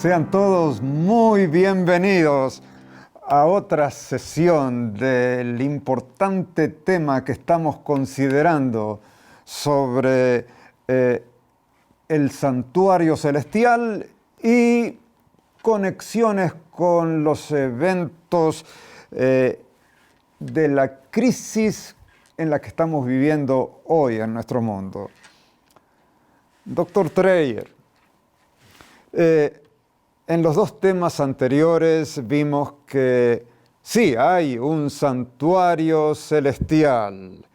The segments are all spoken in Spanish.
Sean todos muy bienvenidos a otra sesión del importante tema que estamos considerando sobre el santuario celestial y conexiones con los eventos de la crisis en la que estamos viviendo hoy en nuestro mundo. Doctor Dreyer, en los dos temas anteriores vimos que sí, hay un santuario celestial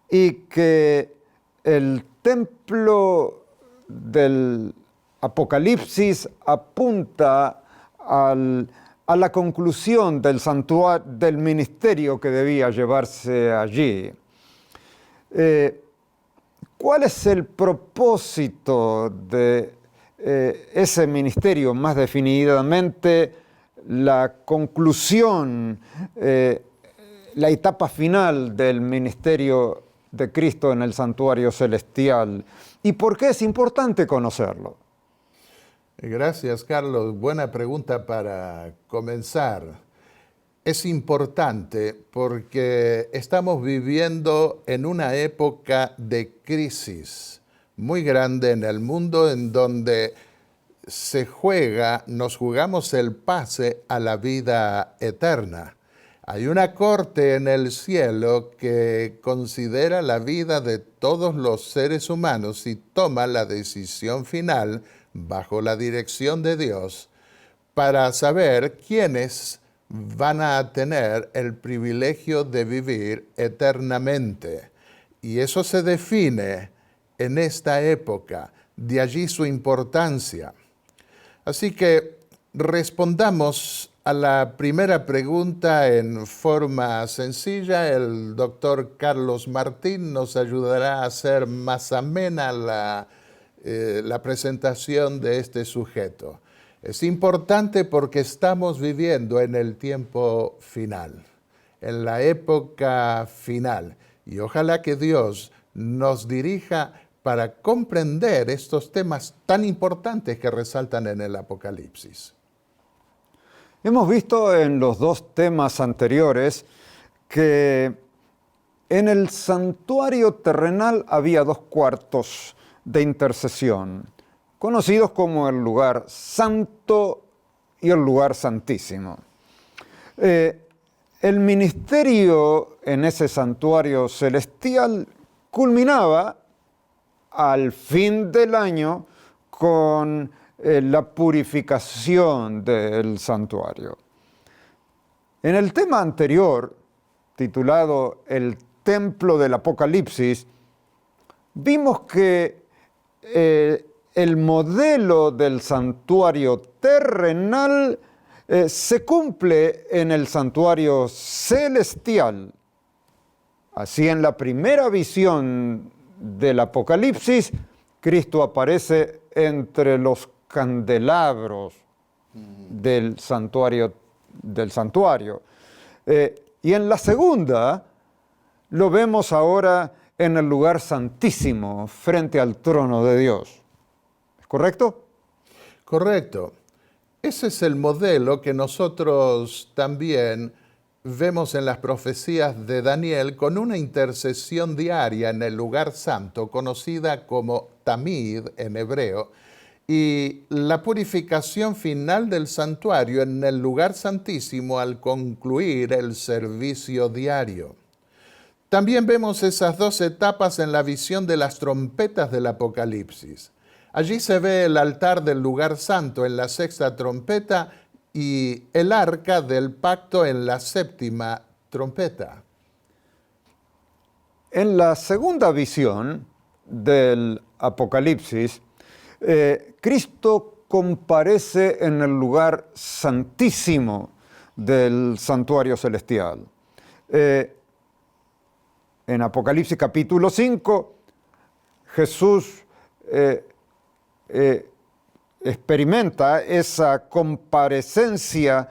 y que el templo del Apocalipsis apunta a la conclusión del ministerio que debía llevarse allí. ¿Cuál es el propósito de ese ministerio? Más definidamente, la conclusión, la etapa final del ministerio de Cristo en el santuario celestial. ¿Y por qué es importante conocerlo? Gracias, Carlos. Buena pregunta para comenzar. Es importante porque estamos viviendo en una época de crisis muy grande en el mundo, en donde nos jugamos el pase a la vida eterna. Hay una corte en el cielo que considera la vida de todos los seres humanos y toma la decisión final bajo la dirección de Dios para saber quiénes van a tener el privilegio de vivir eternamente. Y eso se define en esta época, de allí su importancia. Así que respondamos a la primera pregunta en forma sencilla. El doctor Carlos Martín nos ayudará a hacer más amena la presentación de este sujeto. Es importante porque estamos viviendo en el tiempo final, en la época final. Y ojalá que Dios nos dirija para comprender estos temas tan importantes que resaltan en el Apocalipsis. Hemos visto en los dos temas anteriores que en el santuario terrenal había dos cuartos de intercesión, conocidos como el lugar santo y el lugar santísimo. El ministerio en ese santuario celestial culminaba al fin del año con la purificación del santuario. En el tema anterior, titulado El Templo del Apocalipsis, vimos que el modelo del santuario terrenal se cumple en el santuario celestial. Así, en la primera visión del Apocalipsis, Cristo aparece entre los candelabros del santuario. Y en la segunda, lo vemos ahora en el lugar santísimo, frente al trono de Dios. ¿Es correcto? Correcto. Ese es el modelo que nosotros también vemos en las profecías de Daniel, con una intercesión diaria en el lugar santo, conocida como Tamid en hebreo, y la purificación final del santuario en el lugar santísimo al concluir el servicio diario. También vemos esas dos etapas en la visión de las trompetas del Apocalipsis. Allí se ve el altar del lugar santo en la sexta trompeta y el arca del pacto en la séptima trompeta. En la segunda visión del Apocalipsis, Cristo comparece en el lugar santísimo del santuario celestial. En Apocalipsis capítulo 5, Jesús experimenta esa comparecencia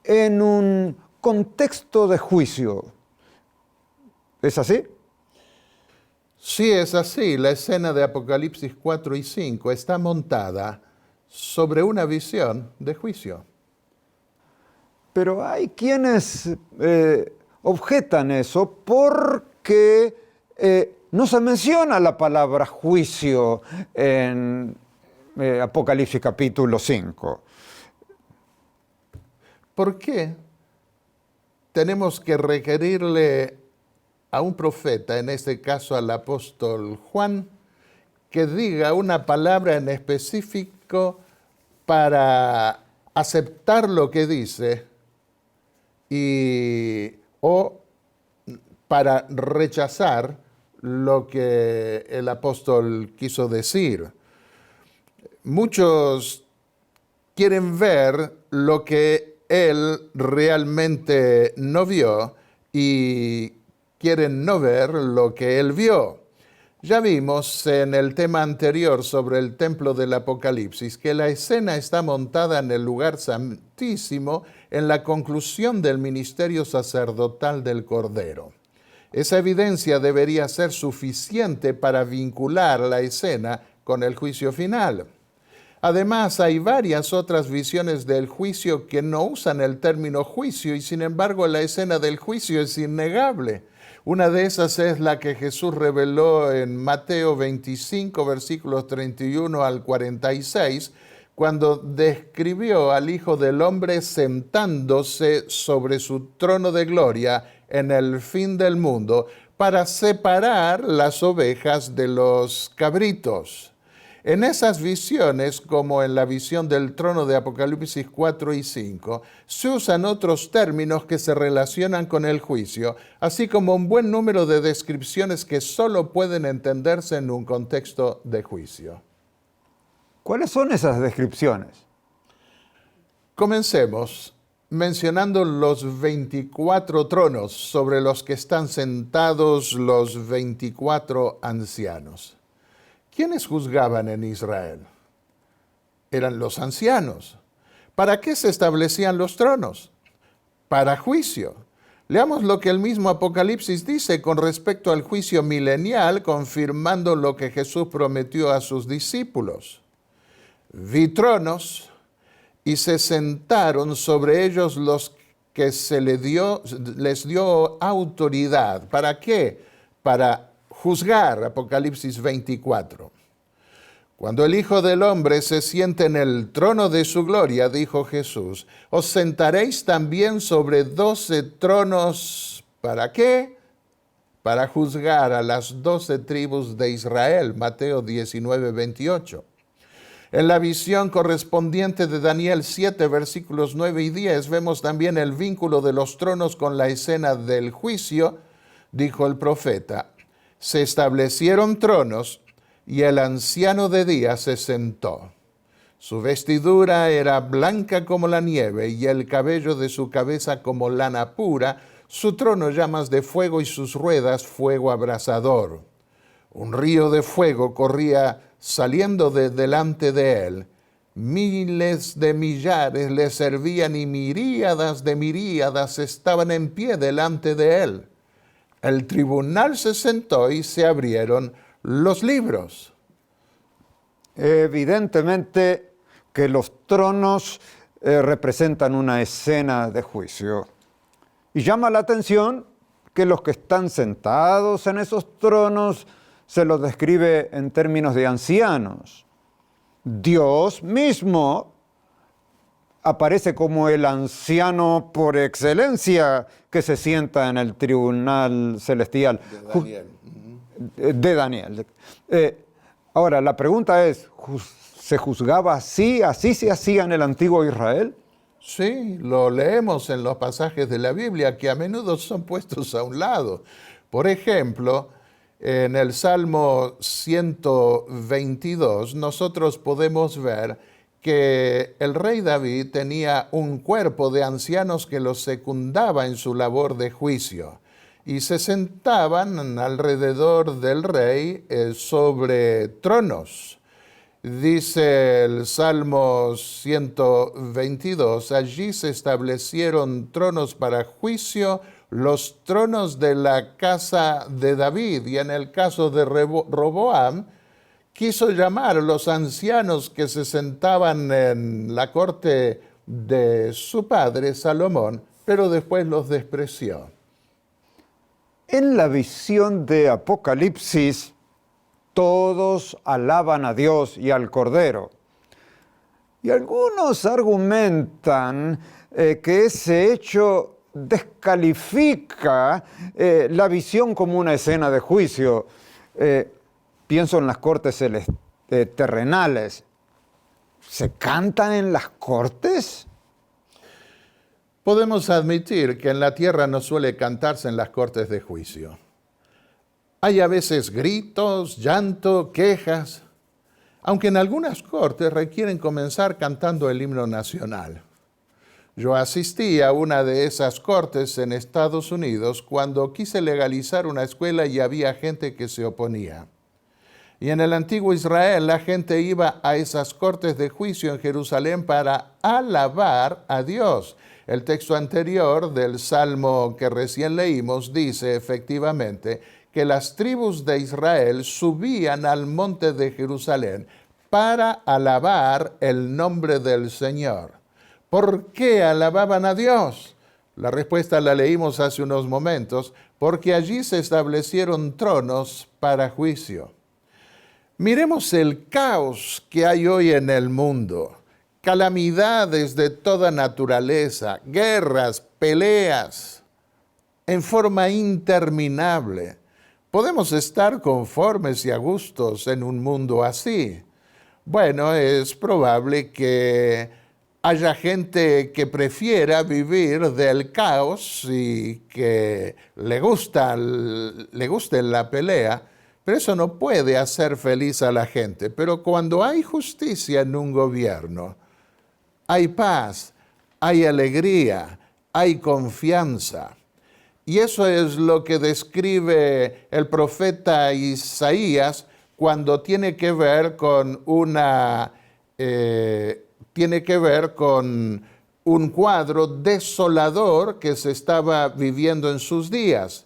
en un contexto de juicio. ¿Es así? Sí, es así. La escena de Apocalipsis 4 y 5 está montada sobre una visión de juicio. Pero hay quienes objetan eso porque no se menciona la palabra juicio en Apocalipsis capítulo 5. ¿Por qué tenemos que requerirle a un profeta, en este caso al apóstol Juan, que diga una palabra en específico para aceptar lo que dice o para rechazar lo que el apóstol quiso decir? Muchos quieren ver lo que él realmente no vio y quieren no ver lo que él vio. Ya vimos en el tema anterior sobre el templo del Apocalipsis que la escena está montada en el lugar santísimo en la conclusión del ministerio sacerdotal del Cordero. Esa evidencia debería ser suficiente para vincular la escena con el juicio final. Además, hay varias otras visiones del juicio que no usan el término juicio y sin embargo la escena del juicio es innegable. Una de esas es la que Jesús reveló en Mateo 25, versículos 31 al 46, cuando describió al Hijo del Hombre sentándose sobre su trono de gloria en el fin del mundo para separar las ovejas de los cabritos. En esas visiones, como en la visión del trono de Apocalipsis 4 y 5, se usan otros términos que se relacionan con el juicio, así como un buen número de descripciones que solo pueden entenderse en un contexto de juicio. ¿Cuáles son esas descripciones? Comencemos mencionando los 24 tronos sobre los que están sentados los 24 ancianos. ¿Quiénes juzgaban en Israel? Eran los ancianos. ¿Para qué se establecían los tronos? Para juicio. Leamos lo que el mismo Apocalipsis dice con respecto al juicio milenial, confirmando lo que Jesús prometió a sus discípulos. Vi tronos y se sentaron sobre ellos los que les dio autoridad. ¿Para qué? Para juzgar, Apocalipsis 24. Cuando el Hijo del Hombre se siente en el trono de su gloria, dijo Jesús, os sentaréis también sobre 12 tronos. ¿Para qué? Para juzgar a las 12 tribus de Israel, Mateo 19, 28. En la visión correspondiente de Daniel 7, versículos 9 y 10, vemos también el vínculo de los tronos con la escena del juicio, dijo el profeta. Se establecieron tronos y el anciano de día se sentó. Su vestidura era blanca como la nieve y el cabello de su cabeza como lana pura, su trono llamas de fuego y sus ruedas fuego abrasador. Un río de fuego corría saliendo de delante de él. Miles de millares le servían y miríadas de miríadas estaban en pie delante de él. El tribunal se sentó y se abrieron los libros. Evidentemente que los tronos representan una escena de juicio. Y llama la atención que los que están sentados en esos tronos se los describe en términos de ancianos. Dios mismo aparece como el anciano por excelencia que se sienta en el tribunal celestial. De Daniel. Ahora, la pregunta es, ¿se juzgaba así? ¿Así se hacía en el antiguo Israel? Sí, lo leemos en los pasajes de la Biblia que a menudo son puestos a un lado. Por ejemplo, en el Salmo 122, nosotros podemos ver que el rey David tenía un cuerpo de ancianos que los secundaba en su labor de juicio y se sentaban alrededor del rey sobre tronos. Dice el Salmo 122, allí se establecieron tronos para juicio, los tronos de la casa de David. Y en el caso de Roboam, quiso llamar a los ancianos que se sentaban en la corte de su padre, Salomón, pero después los despreció. En la visión de Apocalipsis, todos alaban a Dios y al Cordero. Y algunos argumentan que ese hecho descalifica la visión como una escena de juicio. Pienso en las cortes terrenales. ¿Se cantan en las cortes? Podemos admitir que en la tierra no suele cantarse en las cortes de juicio. Hay a veces gritos, llanto, quejas, aunque en algunas cortes requieren comenzar cantando el himno nacional. Yo asistí a una de esas cortes en Estados Unidos cuando quise legalizar una escuela y había gente que se oponía. Y en el antiguo Israel la gente iba a esas cortes de juicio en Jerusalén para alabar a Dios. El texto anterior del Salmo que recién leímos dice efectivamente que las tribus de Israel subían al monte de Jerusalén para alabar el nombre del Señor. ¿Por qué alababan a Dios? La respuesta la leímos hace unos momentos, porque allí se establecieron tronos para juicio. Miremos el caos que hay hoy en el mundo. Calamidades de toda naturaleza, guerras, peleas, en forma interminable. ¿Podemos estar conformes y a gustos en un mundo así? Bueno, es probable que haya gente que prefiera vivir del caos y que le guste la pelea, pero eso no puede hacer feliz a la gente. Pero cuando hay justicia en un gobierno, hay paz, hay alegría, hay confianza. Y eso es lo que describe el profeta Isaías cuando tiene que ver con un cuadro desolador que se estaba viviendo en sus días.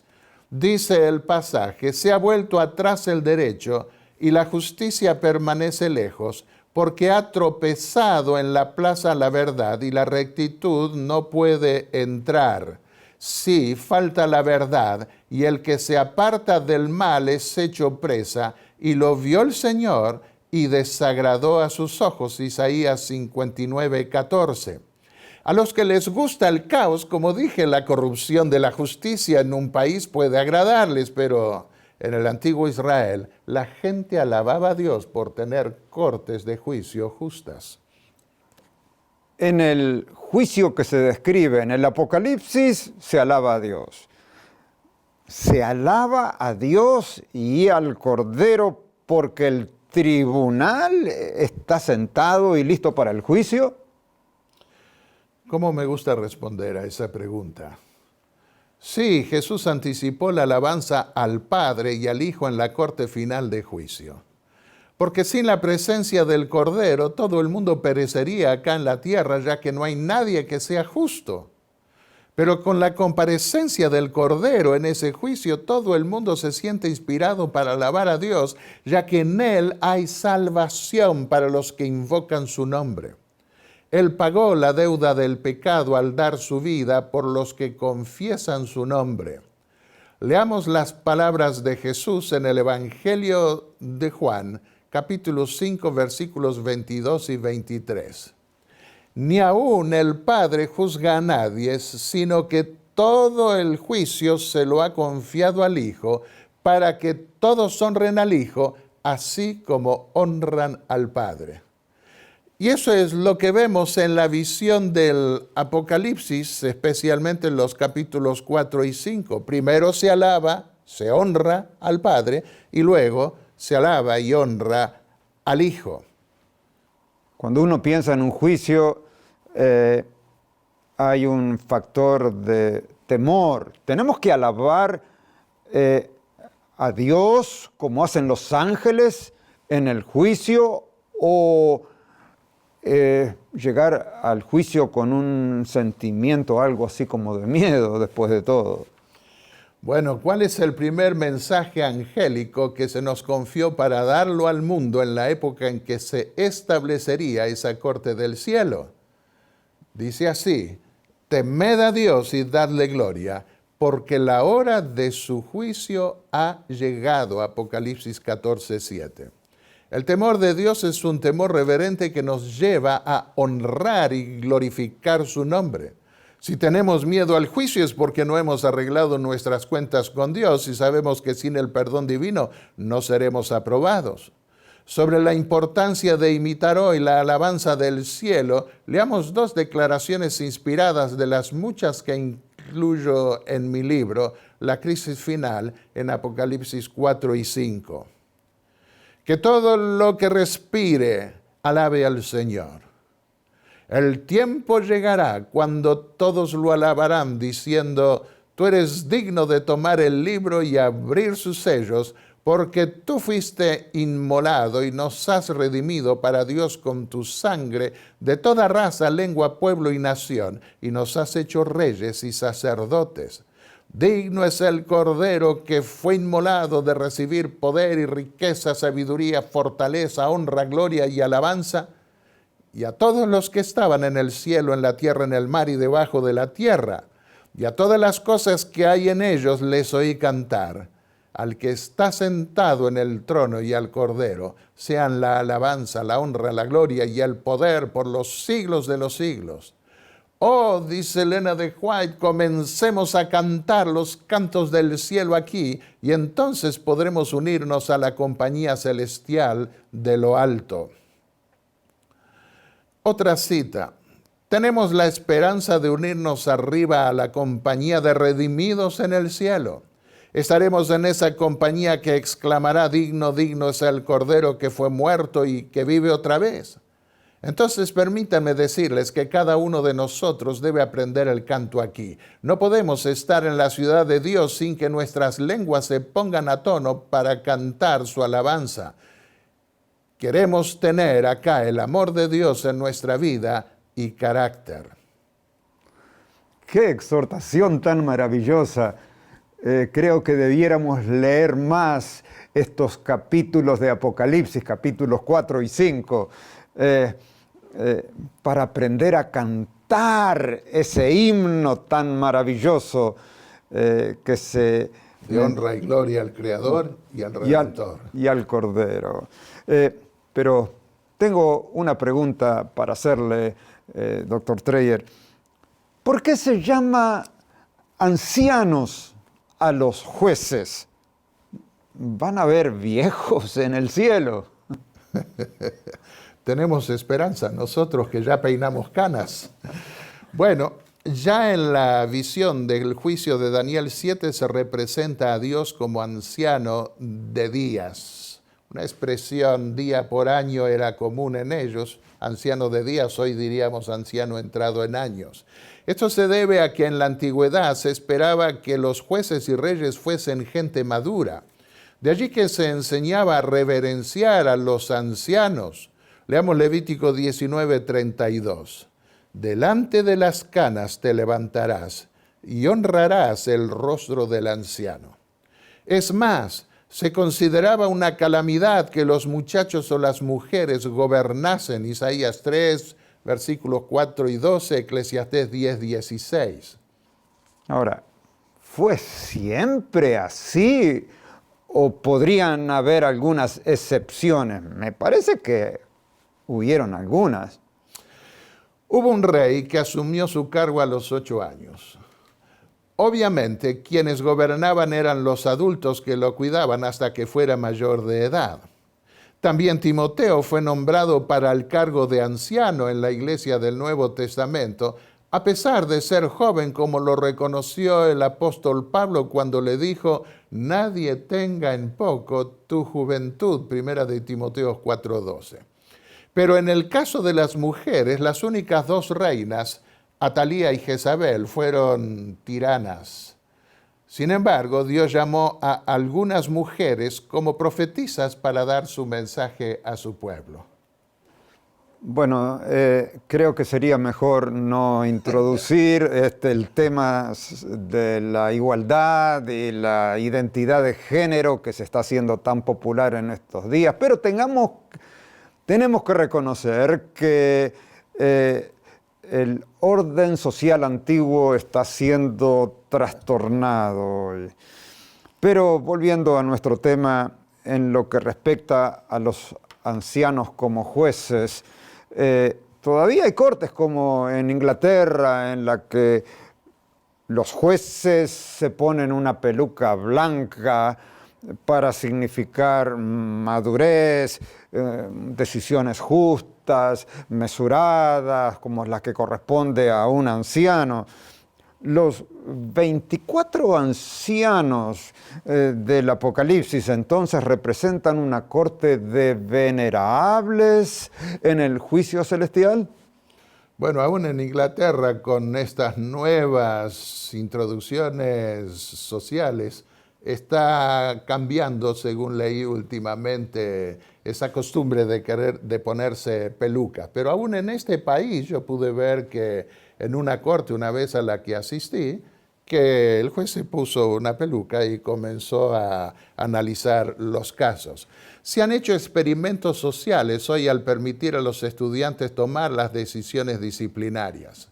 Dice el pasaje: se ha vuelto atrás el derecho y la justicia permanece lejos, porque ha tropezado en la plaza la verdad y la rectitud no puede entrar. Sí, falta la verdad, y el que se aparta del mal es hecho presa, y lo vio el Señor y desagradó a sus ojos. Isaías 59:14. A los que les gusta el caos, como dije, la corrupción de la justicia en un país puede agradarles, pero en el antiguo Israel la gente alababa a Dios por tener cortes de juicio justas. En el juicio que se describe en el Apocalipsis, se alaba a Dios. Se alaba a Dios y al Cordero porque el tribunal está sentado y listo para el juicio. ¿Cómo me gusta responder a esa pregunta? Sí, Jesús anticipó la alabanza al Padre y al Hijo en la corte final de juicio. Porque sin la presencia del Cordero, todo el mundo perecería acá en la tierra, ya que no hay nadie que sea justo. Pero con la comparecencia del Cordero en ese juicio, todo el mundo se siente inspirado para alabar a Dios, ya que en Él hay salvación para los que invocan su nombre. Él pagó la deuda del pecado al dar su vida por los que confiesan su nombre. Leamos las palabras de Jesús en el Evangelio de Juan, capítulo 5, versículos 22 y 23. Ni aún el Padre juzga a nadie, sino que todo el juicio se lo ha confiado al Hijo, para que todos honren al Hijo, así como honran al Padre. Y eso es lo que vemos en la visión del Apocalipsis, especialmente en los capítulos 4 y 5. Primero se alaba, se honra al Padre, y luego se alaba y honra al Hijo. Cuando uno piensa en un juicio, hay un factor de temor. Tenemos que alabar a Dios como hacen los ángeles en el juicio, o llegar al juicio con un sentimiento, algo así como de miedo después de todo. Bueno, ¿cuál es el primer mensaje angélico que se nos confió para darlo al mundo en la época en que se establecería esa corte del cielo? Dice así: temed a Dios y dadle gloria, porque la hora de su juicio ha llegado. Apocalipsis 14:7. El temor de Dios es un temor reverente que nos lleva a honrar y glorificar su nombre. Si tenemos miedo al juicio es porque no hemos arreglado nuestras cuentas con Dios y sabemos que sin el perdón divino no seremos aprobados. Sobre la importancia de imitar hoy la alabanza del cielo, leamos 2 declaraciones inspiradas de las muchas que incluyo en mi libro, La crisis final, en Apocalipsis 4 y 5. Que todo lo que respire alabe al Señor. El tiempo llegará cuando todos lo alabarán, diciendo: tú eres digno de tomar el libro y abrir sus sellos, porque tú fuiste inmolado y nos has redimido para Dios con tu sangre de toda raza, lengua, pueblo y nación, y nos has hecho reyes y sacerdotes. Digno es el Cordero que fue inmolado de recibir poder y riqueza, sabiduría, fortaleza, honra, gloria y alabanza. Y a todos los que estaban en el cielo, en la tierra, en el mar y debajo de la tierra, y a todas las cosas que hay en ellos, les oí cantar: al que está sentado en el trono y al Cordero, sean la alabanza, la honra, la gloria y el poder por los siglos de los siglos. Oh, dice Elena de White, comencemos a cantar los cantos del cielo aquí, y entonces podremos unirnos a la compañía celestial de lo alto. Otra cita: tenemos la esperanza de unirnos arriba a la compañía de redimidos en el cielo. Estaremos en esa compañía que exclamará: digno, digno es el Cordero que fue muerto y que vive otra vez. Entonces permítanme decirles que cada uno de nosotros debe aprender el canto aquí. No podemos estar en la ciudad de Dios sin que nuestras lenguas se pongan a tono para cantar su alabanza. Queremos tener acá el amor de Dios en nuestra vida y carácter. ¡Qué exhortación tan maravillosa! Creo que debiéramos leer más estos capítulos de Apocalipsis, capítulos 4 y 5, para aprender a cantar ese himno tan maravilloso que se... De honra y gloria al Creador y al Redentor. Y al Cordero. Pero tengo una pregunta para hacerle, doctor Dreyer. ¿Por qué se llama ancianos a los jueces? ¿Van a haber viejos en el cielo? Tenemos esperanza nosotros que ya peinamos canas. Bueno, ya en la visión del juicio de Daniel 7 se representa a Dios como anciano de días. Una expresión día por año era común en ellos. Anciano de días, hoy diríamos anciano entrado en años. Esto se debe a que en la antigüedad se esperaba que los jueces y reyes fuesen gente madura. De allí que se enseñaba a reverenciar a los ancianos. Leamos Levítico 19:32. Delante de las canas te levantarás y honrarás el rostro del anciano. Es más, se consideraba una calamidad que los muchachos o las mujeres gobernasen. Isaías 3, versículos 4 y 12, Eclesiastés 10, 16. Ahora, ¿fue siempre así o podrían haber algunas excepciones? Me parece que hubieron algunas. Hubo un rey que asumió su cargo a los 8 años. Obviamente, quienes gobernaban eran los adultos que lo cuidaban hasta que fuera mayor de edad. También Timoteo fue nombrado para el cargo de anciano en la iglesia del Nuevo Testamento, a pesar de ser joven, como lo reconoció el apóstol Pablo cuando le dijo: nadie tenga en poco tu juventud, primera de Timoteo 4:12. Pero en el caso de las mujeres, las únicas 2 reinas, Atalía y Jezabel, fueron tiranas. Sin embargo, Dios llamó a algunas mujeres como profetisas para dar su mensaje a su pueblo. Bueno, creo que sería mejor no introducir el tema de la igualdad y la identidad de género que se está haciendo tan popular en estos días, pero tenemos que reconocer que el orden social antiguo está siendo trastornado. Pero volviendo a nuestro tema, en lo que respecta a los ancianos como jueces, todavía hay cortes como en Inglaterra, en la que los jueces se ponen una peluca blanca para significar madurez, decisiones justas, mesuradas, como las que corresponde a un anciano. Los 24 ancianos del Apocalipsis entonces representan una corte de venerables en el juicio celestial. Bueno, aún en Inglaterra, con estas nuevas introducciones sociales, está cambiando, según leí últimamente, esa costumbre de ponerse peluca. Pero aún en este país yo pude ver que en una corte, una vez a la que asistí, que el juez se puso una peluca y comenzó a analizar los casos. Se han hecho experimentos sociales hoy al permitir a los estudiantes tomar las decisiones disciplinarias.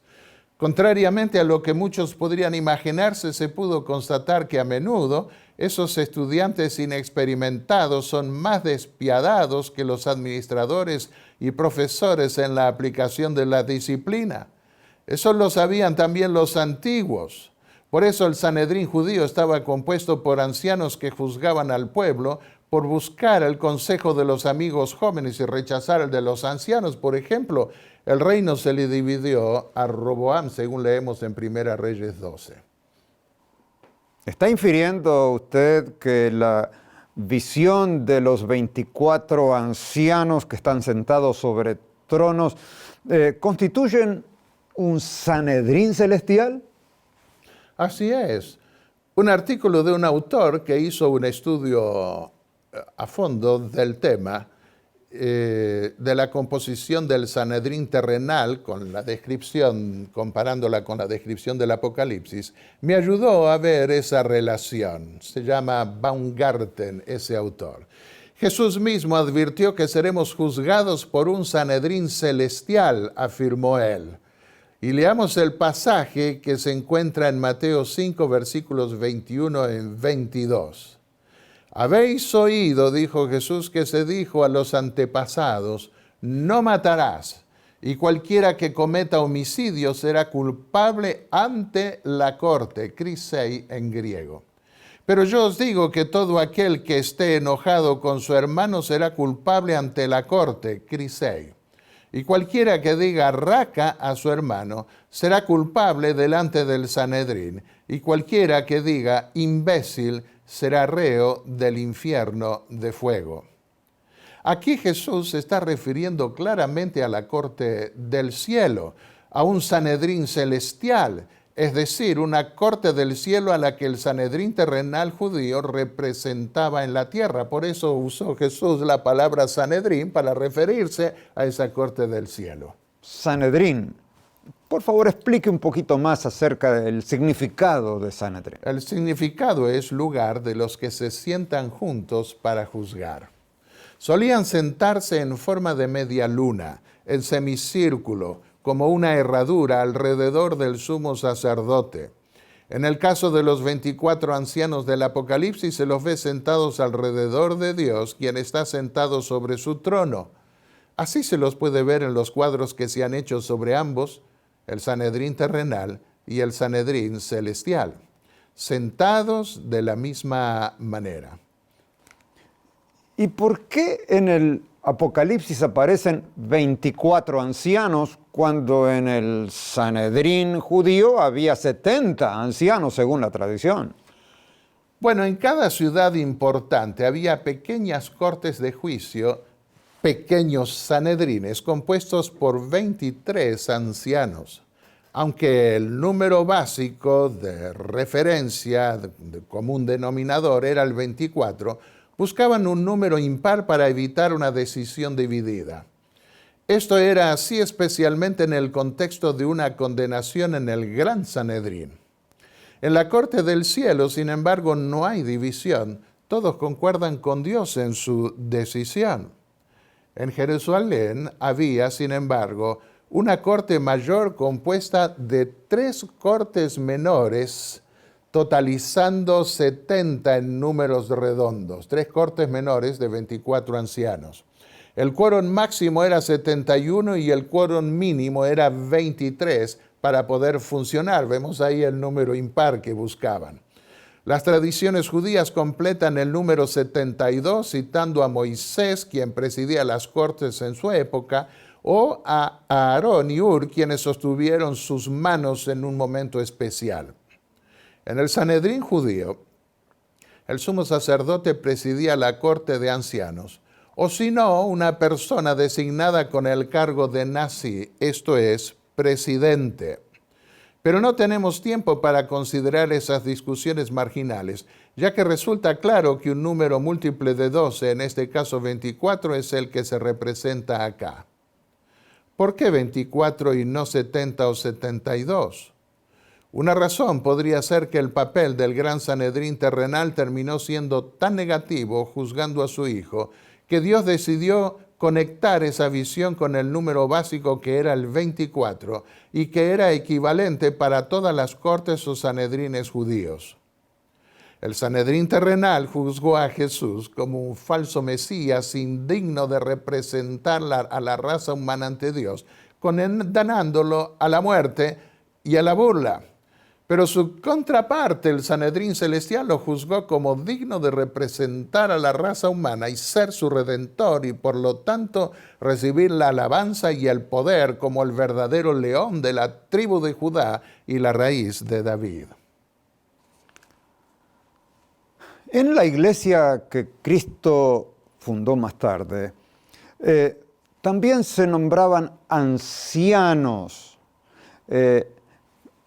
Contrariamente a lo que muchos podrían imaginarse, se pudo constatar que a menudo esos estudiantes inexperimentados son más despiadados que los administradores y profesores en la aplicación de la disciplina. Eso lo sabían también los antiguos. Por eso el Sanedrín judío estaba compuesto por ancianos que juzgaban al pueblo por buscar el consejo de los amigos jóvenes y rechazar el de los ancianos. Por ejemplo, el reino se le dividió a Roboam, según leemos en 1 Reyes 12. ¿Está infiriendo usted que la visión de los 24 ancianos que están sentados sobre tronos constituyen un Sanedrín celestial? Así es. Un artículo de un autor que hizo un estudio a fondo del tema de la composición del Sanedrín terrenal, con la descripción, comparándola con la descripción del Apocalipsis, me ayudó a ver esa relación. Se llama Baumgarten, ese autor. Jesús mismo advirtió que seremos juzgados por un Sanedrín celestial, afirmó él. Y leamos el pasaje que se encuentra en Mateo 5, versículos 21 y 22. Habéis oído, dijo Jesús, que se dijo a los antepasados, no matarás, y cualquiera que cometa homicidio será culpable ante la corte, krisei en griego. Pero yo os digo que todo aquel que esté enojado con su hermano será culpable ante la corte, krisei. Y cualquiera que diga raca a su hermano será culpable delante del Sanedrín, y cualquiera que diga imbécil será reo del infierno de fuego. Aquí Jesús se está refiriendo claramente a la corte del cielo, a un Sanedrín celestial, es decir, una corte del cielo a la que el Sanedrín terrenal judío representaba en la tierra. Por eso usó Jesús la palabra Sanedrín para referirse a esa corte del cielo. Sanedrín. Por favor, explique un poquito más acerca del significado de Sanedrín. El significado es lugar de los que se sientan juntos para juzgar. Solían sentarse en forma de media luna, en semicírculo, como una herradura alrededor del sumo sacerdote. En el caso de los 24 ancianos del Apocalipsis, se los ve sentados alrededor de Dios, quien está sentado sobre su trono. Así se los puede ver en los cuadros que se han hecho sobre ambos, el Sanedrín terrenal y el Sanedrín celestial, sentados de la misma manera. ¿Y por qué en el Apocalipsis aparecen 24 ancianos cuando en el Sanedrín judío había 70 ancianos según la tradición? Bueno, en cada ciudad importante había pequeñas cortes de juicio, pequeños sanedrines compuestos por 23 ancianos. Aunque el número básico de referencia, de común denominador, era el 24, buscaban un número impar para evitar una decisión dividida. Esto era así especialmente en el contexto de una condenación en el Gran Sanedrín. En la corte del cielo, sin embargo, no hay división. Todos concuerdan con Dios en su decisión. En Jerusalén había, sin embargo, una corte mayor compuesta de 3 cortes menores, totalizando 70 en números redondos. 3 cortes menores de 24 ancianos. El quórum máximo era 71 y el quórum mínimo era 23 para poder funcionar. Vemos ahí el número impar que buscaban. Las tradiciones judías completan el número 72 citando a Moisés, quien presidía las cortes en su época, o a Aarón y Ur, quienes sostuvieron sus manos en un momento especial. En el Sanedrín judío, el sumo sacerdote presidía la corte de ancianos, o si no, una persona designada con el cargo de Nasi, esto es, presidente. Pero no tenemos tiempo para considerar esas discusiones marginales, ya que resulta claro que un número múltiple de 12, en este caso 24, es el que se representa acá. ¿Por qué 24 y no 70 o 72? Una razón podría ser que el papel del Gran Sanedrín terrenal terminó siendo tan negativo, juzgando a su hijo, que Dios decidió conectar esa visión con el número básico que era el 24 y que era equivalente para todas las cortes o sanedrines judíos. El Sanedrín terrenal juzgó a Jesús como un falso Mesías indigno de representar a la raza humana ante Dios, condenándolo a la muerte y a la burla. Pero su contraparte, el Sanedrín celestial, lo juzgó como digno de representar a la raza humana y ser su redentor y por lo tanto recibir la alabanza y el poder como el verdadero león de la tribu de Judá y la raíz de David. En la iglesia que Cristo fundó más tarde, también se nombraban ancianos.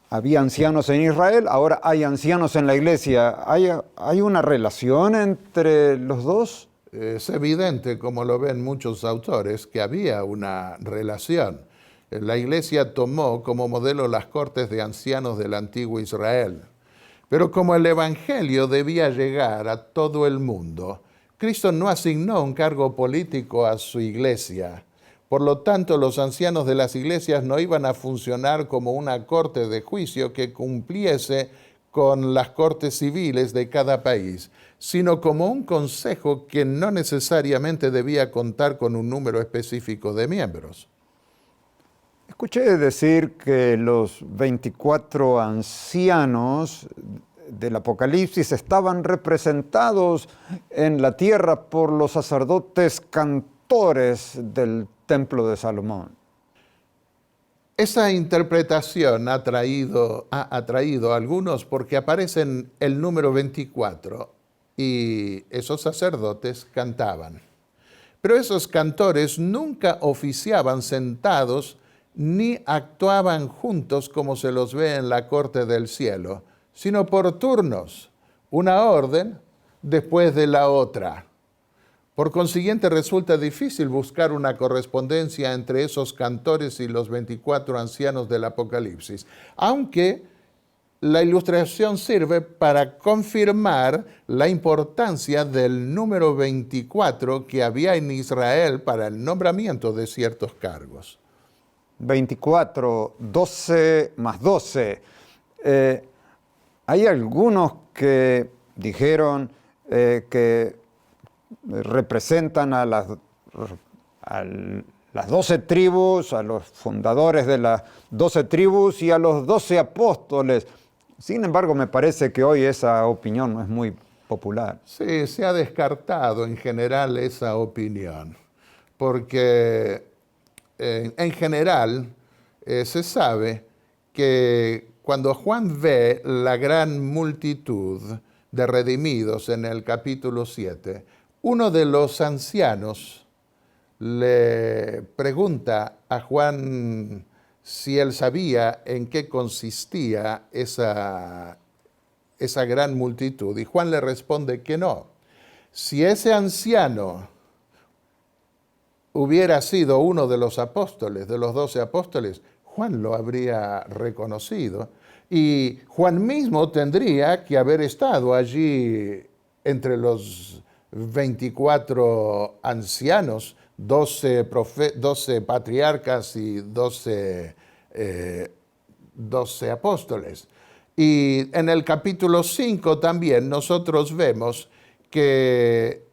Había ancianos en Israel, ahora hay ancianos en la iglesia. ¿Hay una relación entre los dos? Es evidente, como lo ven muchos autores, que había una relación. La iglesia tomó como modelo las cortes de ancianos del antiguo Israel. Pero como el evangelio debía llegar a todo el mundo, Cristo no asignó un cargo político a su iglesia. Por lo tanto, los ancianos de las iglesias no iban a funcionar como una corte de juicio que cumpliese con las cortes civiles de cada país, sino como un consejo que no necesariamente debía contar con un número específico de miembros. Escuché decir que los 24 ancianos del Apocalipsis estaban representados en la tierra por los sacerdotes cantores del Templo de Salomón. Esa interpretación ha atraído a algunos porque aparecen el número 24 y esos sacerdotes cantaban. Pero esos cantores nunca oficiaban sentados ni actuaban juntos como se los ve en la corte del cielo, sino por turnos, una orden después de la otra. Por consiguiente, resulta difícil buscar una correspondencia entre esos cantores y los 24 ancianos del Apocalipsis, aunque la ilustración sirve para confirmar la importancia del número 24 que había en Israel para el nombramiento de ciertos cargos. 24, 12 más 12. Hay algunos que dijeron que representan a las 12 tribus, a los fundadores de las 12 tribus y a los 12 apóstoles. Sin embargo, me parece que hoy esa opinión no es muy popular. Sí, se ha descartado en general esa opinión, porque en general se sabe que cuando Juan ve la gran multitud de redimidos en el capítulo 7, uno de los ancianos le pregunta a Juan si él sabía en qué consistía esa gran multitud, y Juan le responde que no. Si ese anciano hubiera sido uno de los apóstoles, de los 12 apóstoles, Juan lo habría reconocido. Y Juan mismo tendría que haber estado allí entre los 24 ancianos, 12 patriarcas y 12 apóstoles. Y en el capítulo 5 también nosotros vemos que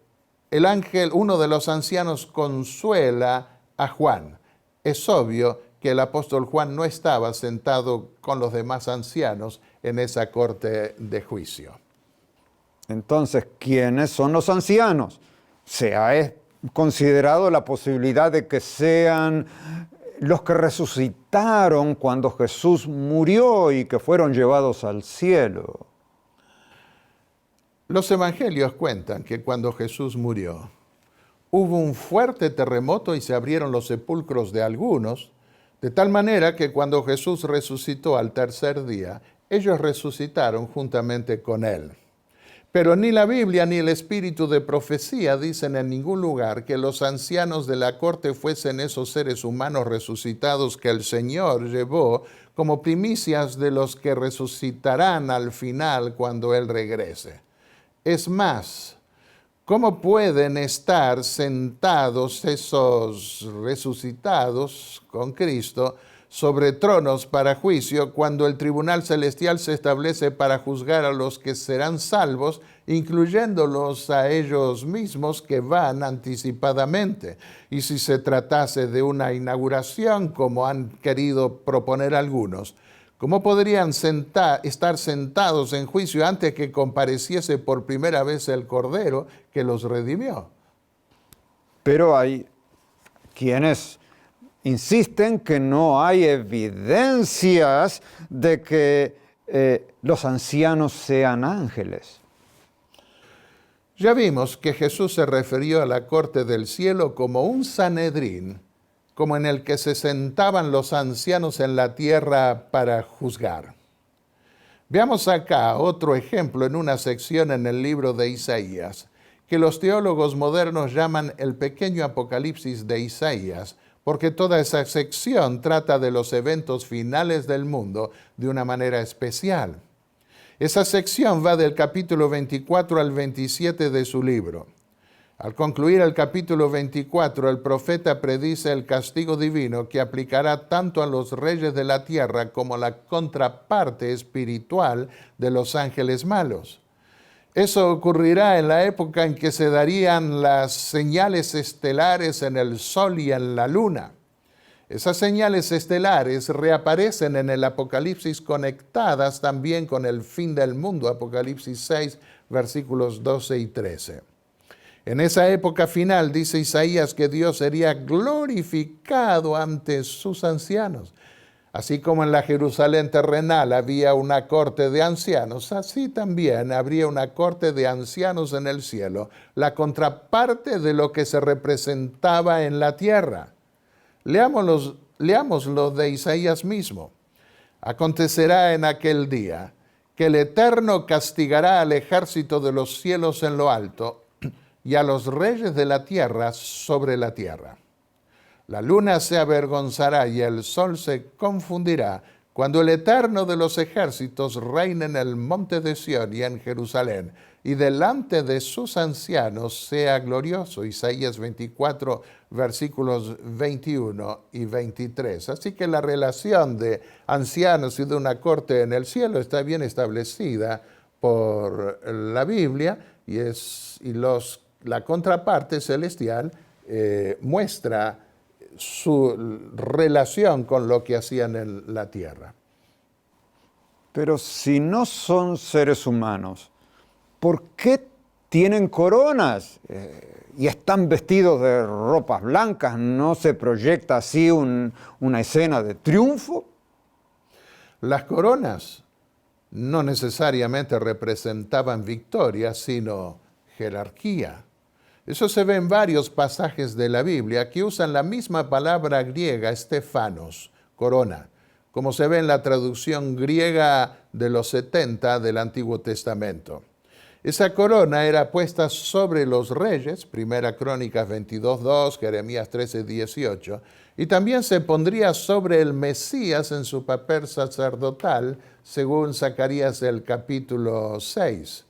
el ángel, uno de los ancianos, consuela a Juan. Es obvio que el apóstol Juan no estaba sentado con los demás ancianos en esa corte de juicio. Entonces, ¿quiénes son los ancianos? Se ha considerado la posibilidad de que sean los que resucitaron cuando Jesús murió y que fueron llevados al cielo. Los evangelios cuentan que cuando Jesús murió, hubo un fuerte terremoto y se abrieron los sepulcros de algunos, de tal manera que cuando Jesús resucitó al tercer día, ellos resucitaron juntamente con él. Pero ni la Biblia ni el espíritu de profecía dicen en ningún lugar que los ancianos de la corte fuesen esos seres humanos resucitados que el Señor llevó como primicias de los que resucitarán al final cuando Él regrese. Es más, ¿cómo pueden estar sentados esos resucitados con Cristo sobre tronos para juicio cuando el tribunal celestial se establece para juzgar a los que serán salvos, incluyéndolos a ellos mismos que van anticipadamente? Y si se tratase de una inauguración, como han querido proponer algunos, ¿cómo podrían estar sentados en juicio antes que compareciese por primera vez el Cordero que los redimió? Pero hay quienes insisten que no hay evidencias de que los ancianos sean ángeles. Ya vimos que Jesús se refirió a la corte del cielo como un Sanedrín, como en el que se sentaban los ancianos en la tierra para juzgar. Veamos acá otro ejemplo en una sección en el libro de Isaías, que los teólogos modernos llaman el pequeño Apocalipsis de Isaías, porque toda esa sección trata de los eventos finales del mundo de una manera especial. Esa sección va del capítulo 24 al 27 de su libro. Al concluir el capítulo 24, el profeta predice el castigo divino que aplicará tanto a los reyes de la tierra como a la contraparte espiritual de los ángeles malos. Eso ocurrirá en la época en que se darían las señales estelares en el sol y en la luna. Esas señales estelares reaparecen en el Apocalipsis conectadas también con el fin del mundo, Apocalipsis 6, versículos 12 y 13. En esa época final dice Isaías que Dios sería glorificado ante sus ancianos. Así como en la Jerusalén terrenal había una corte de ancianos, así también habría una corte de ancianos en el cielo, la contraparte de lo que se representaba en la tierra. Leámoslo de Isaías mismo. Acontecerá en aquel día que el Eterno castigará al ejército de los cielos en lo alto y a los reyes de la tierra sobre la tierra. La luna se avergonzará y el sol se confundirá cuando el Eterno de los ejércitos reine en el monte de Sión y en Jerusalén, y delante de sus ancianos sea glorioso. Isaías 24, versículos 21 y 23. Así que la relación de ancianos y de una corte en el cielo está bien establecida por la Biblia, la contraparte celestial muestra su relación con lo que hacían en la tierra. Pero si no son seres humanos, ¿por qué tienen coronas? Y están vestidos de ropas blancas. ¿No se proyecta así una escena de triunfo? Las coronas no necesariamente representaban victoria, sino jerarquía. Eso se ve en varios pasajes de la Biblia que usan la misma palabra griega, Stephanos, corona, como se ve en la traducción griega de los 70 del Antiguo Testamento. Esa corona era puesta sobre los reyes, Primera Crónicas 22:2, Jeremías 13:18, y también se pondría sobre el Mesías en su papel sacerdotal, según Zacarías el capítulo 6.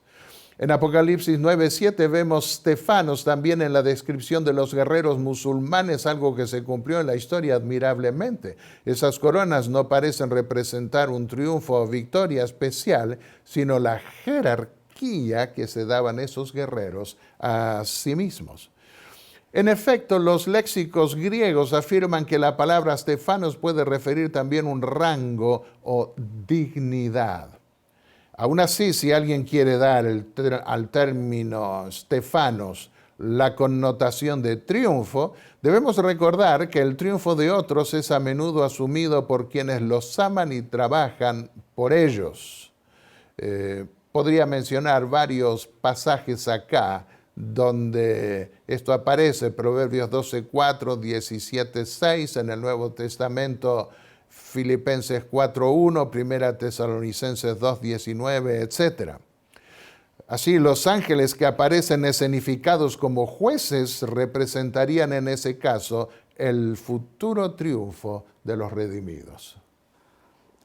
En Apocalipsis 9:7 vemos tefanos también en la descripción de los guerreros musulmanes, algo que se cumplió en la historia admirablemente. Esas coronas no parecen representar un triunfo o victoria especial, sino la jerarquía que se daban esos guerreros a sí mismos. En efecto, los léxicos griegos afirman que la palabra Stefanos puede referir también un rango o dignidad. Aún así, si alguien quiere dar al término Stefanos la connotación de triunfo, debemos recordar que el triunfo de otros es a menudo asumido por quienes los aman y trabajan por ellos. Podría mencionar varios pasajes acá donde esto aparece, Proverbios 12:4, 17:6 en el Nuevo Testamento, Filipenses 4:1, Primera Tesalonicenses 2:19, etc. Así, los ángeles que aparecen escenificados como jueces representarían en ese caso el futuro triunfo de los redimidos.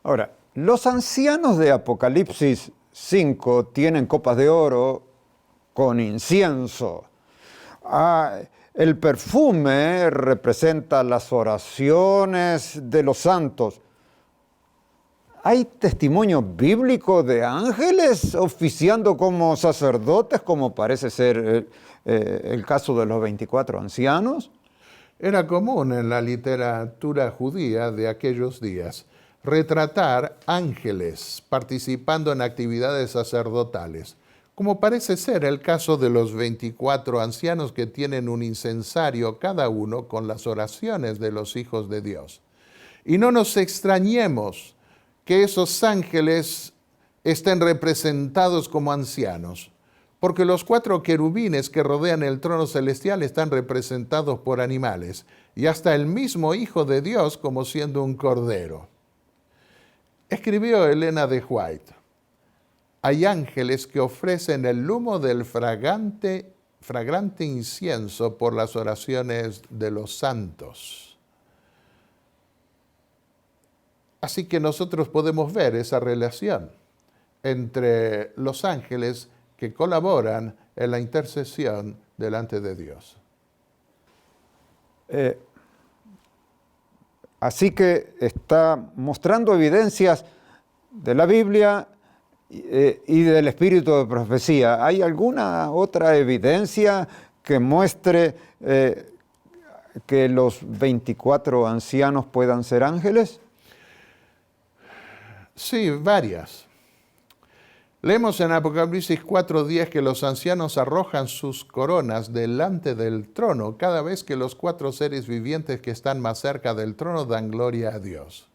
Ahora, los ancianos de Apocalipsis 5 tienen copas de oro con incienso. El perfume representa las oraciones de los santos. ¿Hay testimonio bíblico de ángeles oficiando como sacerdotes, como parece ser el caso de los 24 ancianos? Era común en la literatura judía de aquellos días retratar ángeles participando en actividades sacerdotales, como parece ser el caso de los 24 ancianos que tienen un incensario cada uno con las oraciones de los hijos de Dios. Y no nos extrañemos que esos ángeles estén representados como ancianos, porque los 4 querubines que rodean el trono celestial están representados por animales, y hasta el mismo Hijo de Dios como siendo un cordero. Escribió Elena de White: hay ángeles que ofrecen el humo del fragante incienso por las oraciones de los santos. Así que nosotros podemos ver esa relación entre los ángeles que colaboran en la intercesión delante de Dios. Así que está mostrando evidencias de la Biblia y del espíritu de profecía. ¿Hay alguna otra evidencia que muestre que los 24 ancianos puedan ser ángeles? Sí, varias. Leemos en Apocalipsis 4:10 que los ancianos arrojan sus coronas delante del trono cada vez que los 4 seres vivientes que están más cerca del trono dan gloria a Dios.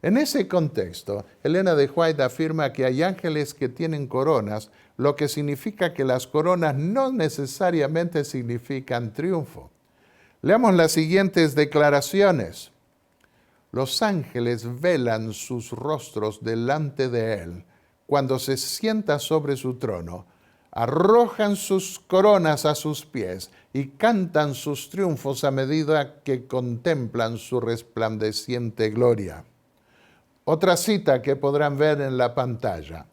En ese contexto, Elena de White afirma que hay ángeles que tienen coronas, lo que significa que las coronas no necesariamente significan triunfo. Leamos las siguientes declaraciones. Los ángeles velan sus rostros delante de él cuando se sienta sobre su trono, arrojan sus coronas a sus pies y cantan sus triunfos a medida que contemplan su resplandeciente gloria. Otra cita que podrán ver en la pantalla.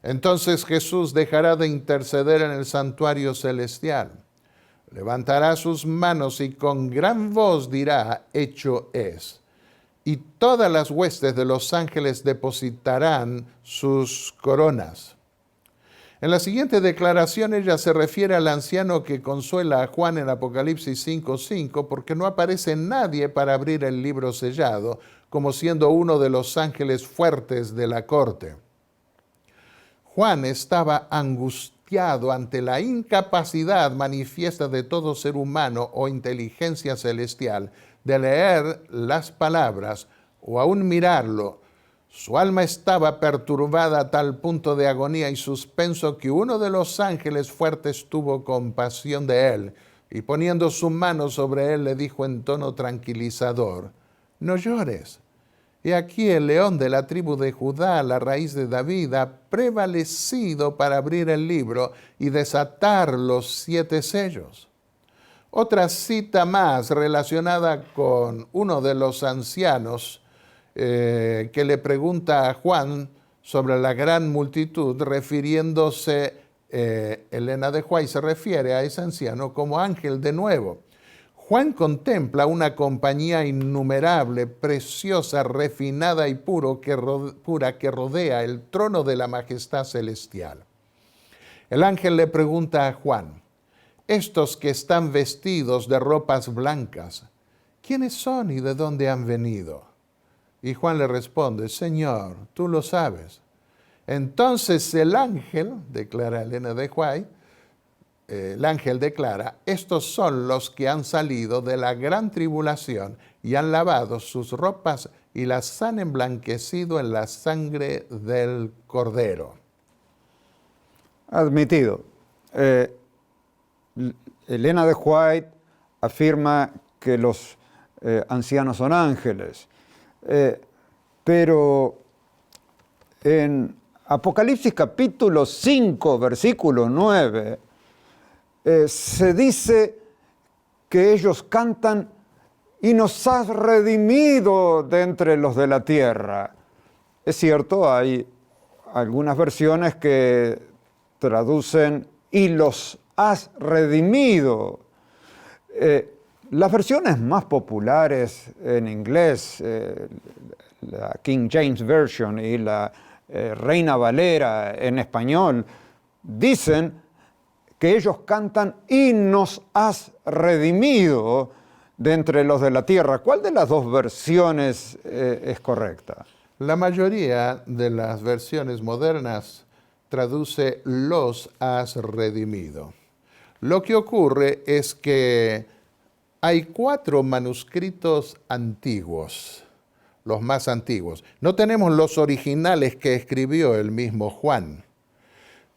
Entonces Jesús dejará de interceder en el santuario celestial. Levantará sus manos y con gran voz dirá: hecho es. Y todas las huestes de los ángeles depositarán sus coronas. En la siguiente declaración ella se refiere al anciano que consuela a Juan en Apocalipsis 5:5 porque no aparece nadie para abrir el libro sellado, como siendo uno de los ángeles fuertes de la corte. Juan estaba angustiado ante la incapacidad manifiesta de todo ser humano o inteligencia celestial de leer las palabras o aún mirarlo. Su alma estaba perturbada a tal punto de agonía y suspenso que uno de los ángeles fuertes tuvo compasión de él y poniendo su mano sobre él le dijo en tono tranquilizador: no llores. He aquí el león de la tribu de Judá, la raíz de David, ha prevalecido para abrir el libro y desatar los 7 sellos. Otra cita más relacionada con uno de los ancianos que le pregunta a Juan sobre la gran multitud, refiriéndose, Elena de White se refiere a ese anciano como ángel de nuevo. Juan contempla una compañía innumerable, preciosa, refinada y pura que rodea el trono de la majestad celestial. El ángel le pregunta a Juan, estos que están vestidos de ropas blancas, ¿quiénes son y de dónde han venido? Y Juan le responde, Señor, tú lo sabes. Entonces el ángel, declara Elena de White, el ángel declara, estos son los que han salido de la gran tribulación y han lavado sus ropas y las han emblanquecido en la sangre del Cordero. Admitido. Elena de White afirma que los ancianos son ángeles, pero en Apocalipsis capítulo 5, versículo 9, se dice que ellos cantan y nos has redimido de entre los de la tierra. Es cierto, hay algunas versiones que traducen y los has redimido. Las versiones más populares en inglés, la King James Version y la Reina Valera en español, dicen que ellos cantan y nos has redimido de entre los de la tierra. ¿Cuál de las dos versiones es correcta? La mayoría de las versiones modernas traduce los has redimido. Lo que ocurre es que hay 4 manuscritos antiguos, los más antiguos. No tenemos los originales que escribió el mismo Juan,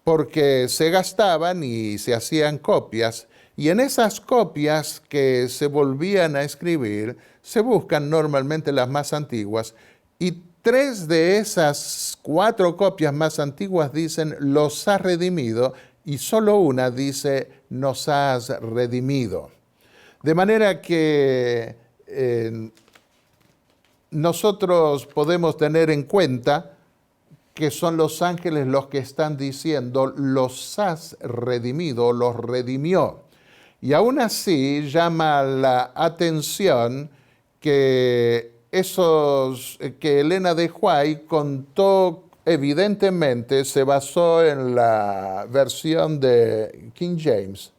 porque se gastaban y se hacían copias, y en esas copias que se volvían a escribir, se buscan normalmente las más antiguas, y 3 de esas 4 copias más antiguas dicen los has redimido, y solo una dice nos has redimido. De manera que nosotros podemos tener en cuenta que son los ángeles los que están diciendo, los has redimido, los redimió. Y aún así llama la atención que que Elena de White contó evidentemente, se basó en la versión de King James,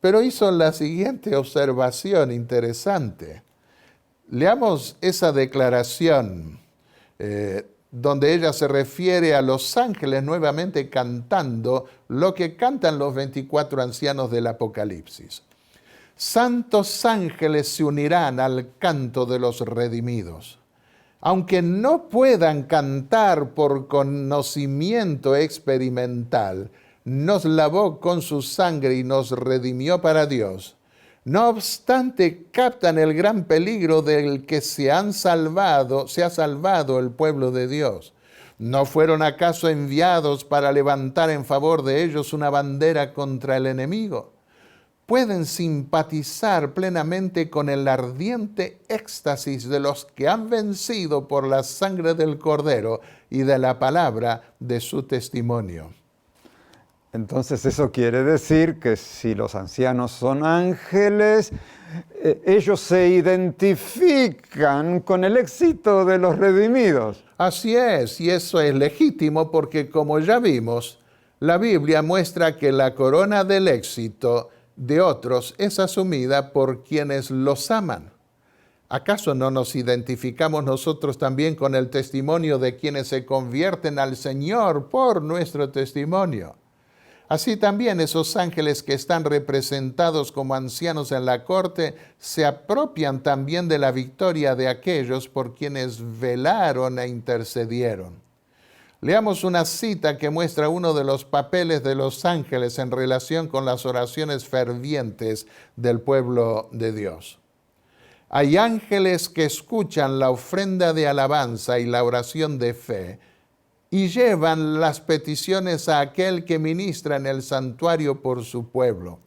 pero hizo la siguiente observación interesante. Leamos esa declaración donde ella se refiere a los ángeles nuevamente cantando lo que cantan los 24 ancianos del Apocalipsis. Santos ángeles se unirán al canto de los redimidos. Aunque no puedan cantar por conocimiento experimental, nos lavó con su sangre y nos redimió para Dios. No obstante, captan el gran peligro del que se ha salvado el pueblo de Dios. ¿No fueron acaso enviados para levantar en favor de ellos una bandera contra el enemigo? Pueden simpatizar plenamente con el ardiente éxtasis de los que han vencido por la sangre del Cordero y de la palabra de su testimonio. Entonces eso quiere decir que si los ancianos son ángeles, ellos se identifican con el éxito de los redimidos. Así es, y eso es legítimo porque, como ya vimos, la Biblia muestra que la corona del éxito de otros es asumida por quienes los aman. ¿Acaso no nos identificamos nosotros también con el testimonio de quienes se convierten al Señor por nuestro testimonio? Así también esos ángeles que están representados como ancianos en la corte se apropian también de la victoria de aquellos por quienes velaron e intercedieron. Leamos una cita que muestra uno de los papeles de los ángeles en relación con las oraciones fervientes del pueblo de Dios. Hay ángeles que escuchan la ofrenda de alabanza y la oración de fe y llevan las peticiones a aquel que ministra en el santuario por su pueblo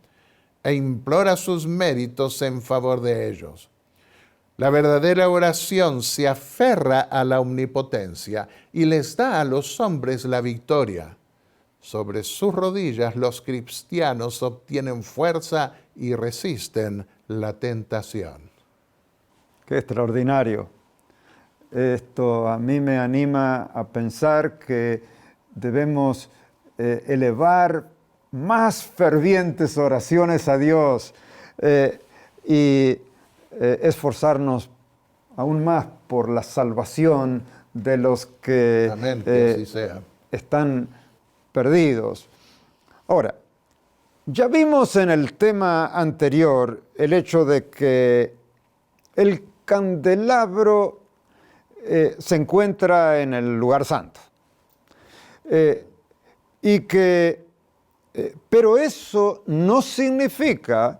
e implora sus méritos en favor de ellos. La verdadera oración se aferra a la omnipotencia y les da a los hombres la victoria. Sobre sus rodillas los cristianos obtienen fuerza y resisten la tentación. Qué extraordinario. Esto a mí me anima a pensar que debemos elevar más fervientes oraciones a Dios y esforzarnos aún más por la salvación de los que, Amén, que así sea. Están perdidos. Ahora, ya vimos en el tema anterior el hecho de que el candelabro se encuentra en el lugar santo. Pero eso no significa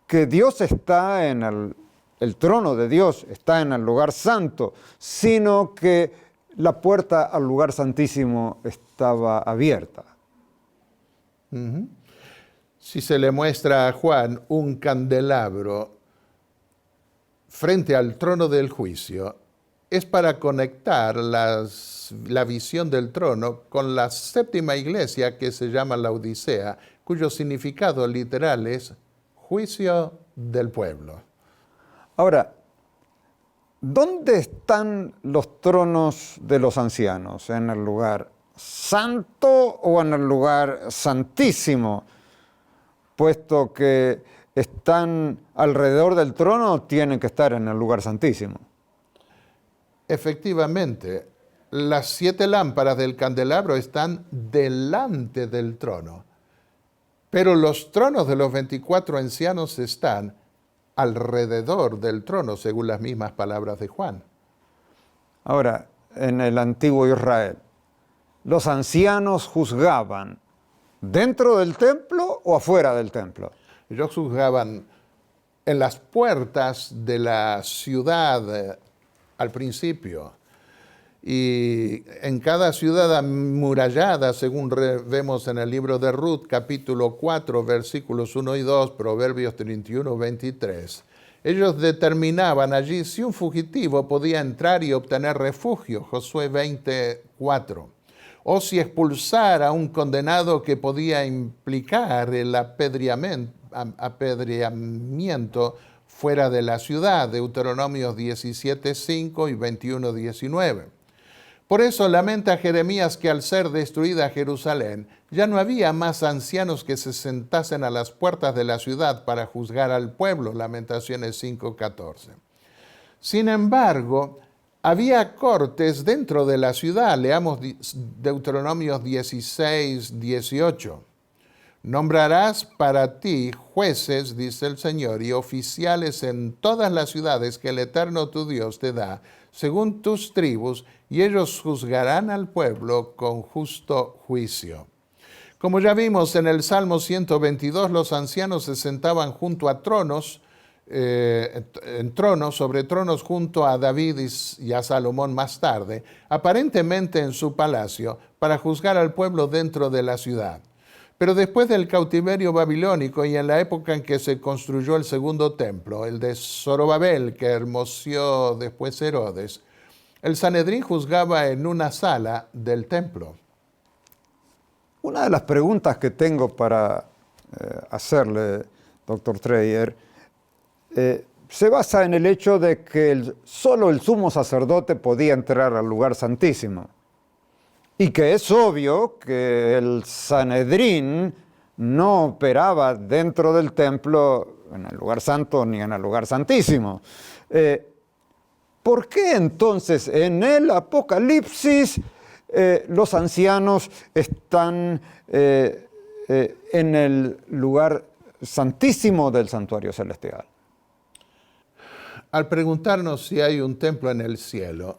que Dios está en el trono de Dios, está en el lugar santo, sino que la puerta al lugar santísimo estaba abierta. Uh-huh. Si se le muestra a Juan un candelabro frente al trono del juicio, es para conectar la visión del trono con la séptima iglesia que se llama la Odisea, cuyo significado literal es juicio del pueblo. Ahora, ¿dónde están los tronos de los ancianos? ¿En el lugar santo o en el lugar santísimo? Puesto que están alrededor del trono, tienen que estar en el lugar santísimo. Efectivamente, las 7 lámparas del candelabro están delante del trono, pero los tronos de los 24 ancianos están alrededor del trono, según las mismas palabras de Juan. Ahora, en el antiguo Israel, ¿los ancianos juzgaban dentro del templo o afuera del templo? Ellos juzgaban en las puertas de la ciudad al principio. Y en cada ciudad amurallada, según vemos en el libro de Ruth, capítulo 4, versículos 1 y 2, Proverbios 31, 23, ellos determinaban allí si un fugitivo podía entrar y obtener refugio, Josué 24, o si expulsar a un condenado que podía implicar el apedreamiento fuera de la ciudad, Deuteronomios 17:5 y 21:19. Por eso lamenta Jeremías que al ser destruida Jerusalén, ya no había más ancianos que se sentasen a las puertas de la ciudad para juzgar al pueblo, Lamentaciones 5:14. Sin embargo, había cortes dentro de la ciudad, leamos Deuteronomios 16:18. Nombrarás para ti jueces, dice el Señor, y oficiales en todas las ciudades que el Eterno tu Dios te da, según tus tribus, y ellos juzgarán al pueblo con justo juicio. Como ya vimos en el Salmo 122, los ancianos se sentaban junto a tronos, sobre tronos junto a David y a Salomón más tarde, aparentemente en su palacio, para juzgar al pueblo dentro de la ciudad. Pero después del cautiverio babilónico y en la época en que se construyó el segundo templo, el de Zorobabel, que hermoseó después Herodes, el Sanedrín juzgaba en una sala del templo. Una de las preguntas que tengo para hacerle, doctor Dreyer, se basa en el hecho de que solo el sumo sacerdote podía entrar al lugar santísimo. Y que es obvio que el Sanedrín no operaba dentro del templo, en el lugar santo ni en el lugar santísimo. ¿Por qué entonces en el Apocalipsis los ancianos están en el lugar santísimo del santuario celestial? Al preguntarnos si hay un templo en el cielo,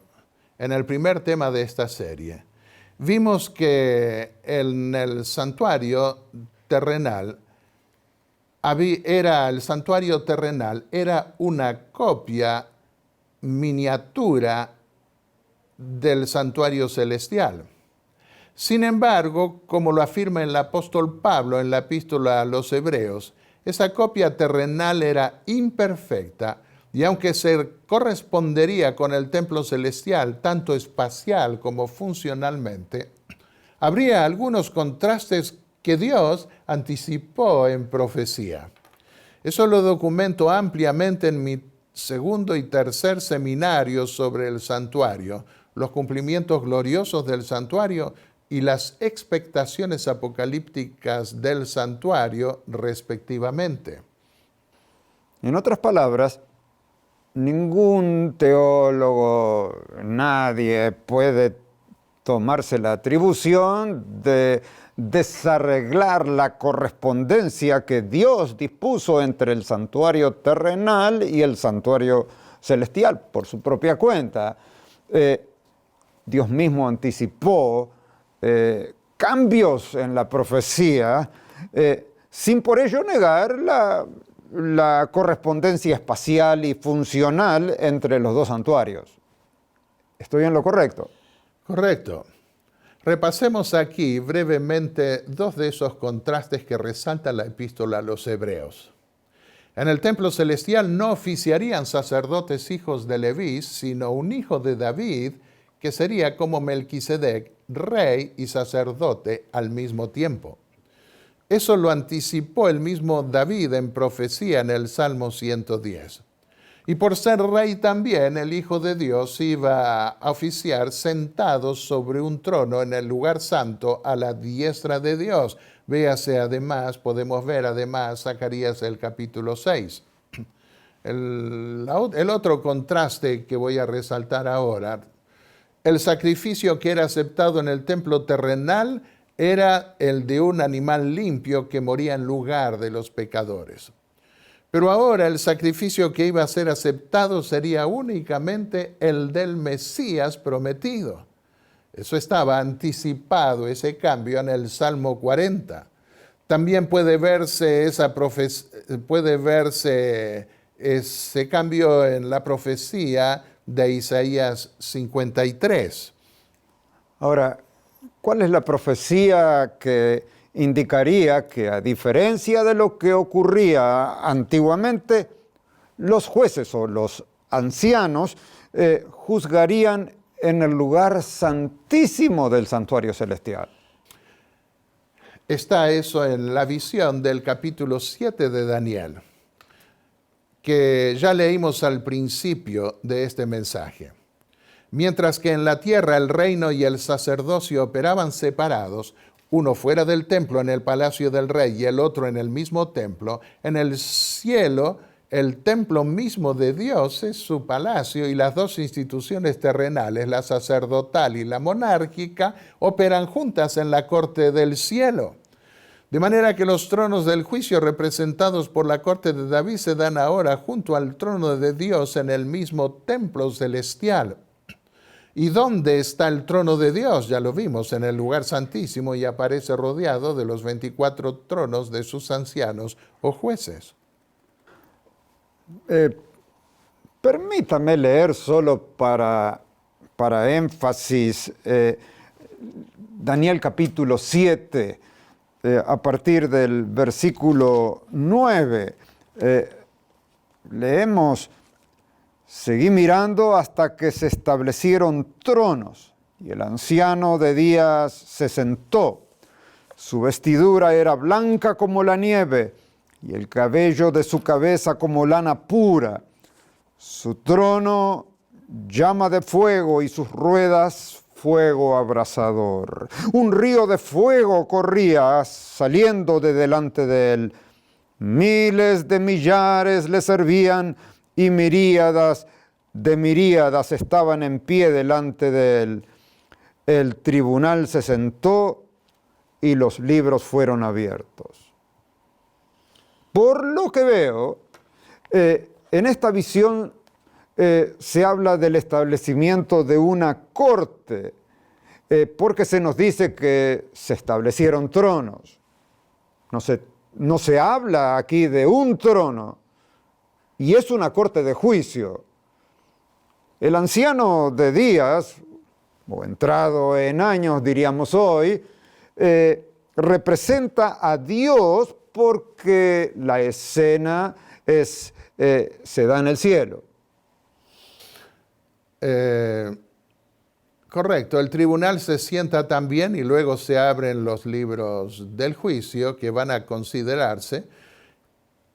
en el primer tema de esta serie, vimos que en el santuario terrenal el santuario terrenal, era una copia miniatura del santuario celestial. Sin embargo, como lo afirma el apóstol Pablo en la epístola a los Hebreos, esa copia terrenal era imperfecta y aunque se correspondería con el templo celestial tanto espacial como funcionalmente, habría algunos contrastes que Dios anticipó en profecía. Eso lo documento ampliamente en mi segundo y tercer seminario sobre el santuario, los cumplimientos gloriosos del santuario y las expectaciones apocalípticas del santuario, respectivamente. En otras palabras, ningún teólogo, nadie puede tomarse la atribución de desarreglar la correspondencia que Dios dispuso entre el santuario terrenal y el santuario celestial por su propia cuenta. Dios mismo anticipó cambios en la profecía sin por ello negar la correspondencia espacial y funcional entre los dos santuarios. ¿Estoy en lo correcto? Correcto. Repasemos aquí brevemente dos de esos contrastes que resalta la epístola a los Hebreos. En el templo celestial no oficiarían sacerdotes hijos de Leví, sino un hijo de David, que sería como Melquisedec, rey y sacerdote al mismo tiempo. Eso lo anticipó el mismo David en profecía en el Salmo 110. Y por ser rey también, el Hijo de Dios iba a oficiar sentado sobre un trono en el lugar santo a la diestra de Dios. Véase además, podemos ver además Zacarías el capítulo 6. El otro contraste que voy a resaltar ahora, el sacrificio que era aceptado en el templo terrenal era el de un animal limpio que moría en lugar de los pecadores. Pero ahora el sacrificio que iba a ser aceptado sería únicamente el del Mesías prometido. Eso estaba anticipado, ese cambio, en el Salmo 40. También puede verse ese cambio en la profecía de Isaías 53. Ahora, ¿cuál es la profecía que indicaría que, a diferencia de lo que ocurría antiguamente, los jueces o los ancianos juzgarían en el lugar santísimo del santuario celestial? Está eso en la visión del capítulo 7 de Daniel, que ya leímos al principio de este mensaje. Mientras que en la tierra el reino y el sacerdocio operaban separados, uno fuera del templo en el palacio del rey y el otro en el mismo templo, en el cielo el templo mismo de Dios es su palacio y las dos instituciones terrenales, la sacerdotal y la monárquica, operan juntas en la corte del cielo. De manera que los tronos del juicio representados por la corte de David se dan ahora junto al trono de Dios en el mismo templo celestial. ¿Y dónde está el trono de Dios? Ya lo vimos, en el lugar santísimo, y aparece rodeado de los 24 tronos de sus ancianos o jueces. Permítame leer solo para énfasis Daniel capítulo 7, a partir del versículo 9. Leemos: seguí mirando hasta que se establecieron tronos, y el anciano de días se sentó. Su vestidura era blanca como la nieve, y el cabello de su cabeza como lana pura. Su trono llama de fuego y sus ruedas fuego abrasador. Un río de fuego corría saliendo de delante de él. Miles de millares le servían y miríadas de miríadas estaban en pie delante de él. El tribunal se sentó y los libros fueron abiertos. Por lo que veo, en esta visión se habla del establecimiento de una corte, porque se nos dice que se establecieron tronos. No sé no se habla aquí de un trono, y es una corte de juicio. El anciano de días, o entrado en años diríamos hoy, representa a Dios porque la escena se da en el cielo. Correcto, el tribunal se sienta también y luego se abren los libros del juicio que van a considerarse.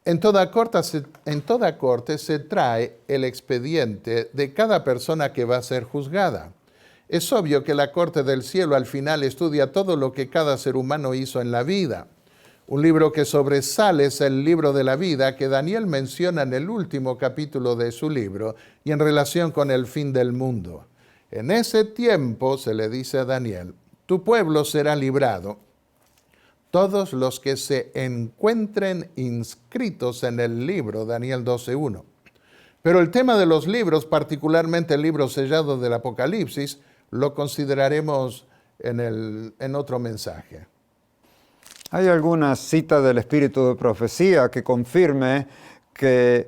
En toda corte se trae el expediente de cada persona que va a ser juzgada. Es obvio que la corte del cielo al final estudia todo lo que cada ser humano hizo en la vida. Un libro que sobresale es el libro de la vida que Daniel menciona en el último capítulo de su libro y en relación con el fin del mundo. En ese tiempo, se le dice a Daniel, tu pueblo será librado, todos los que se encuentren inscritos en el libro, Daniel 12:1. Pero el tema de los libros, particularmente el libro sellado del Apocalipsis, lo consideraremos en otro mensaje. ¿Hay alguna cita del Espíritu de Profecía que confirme que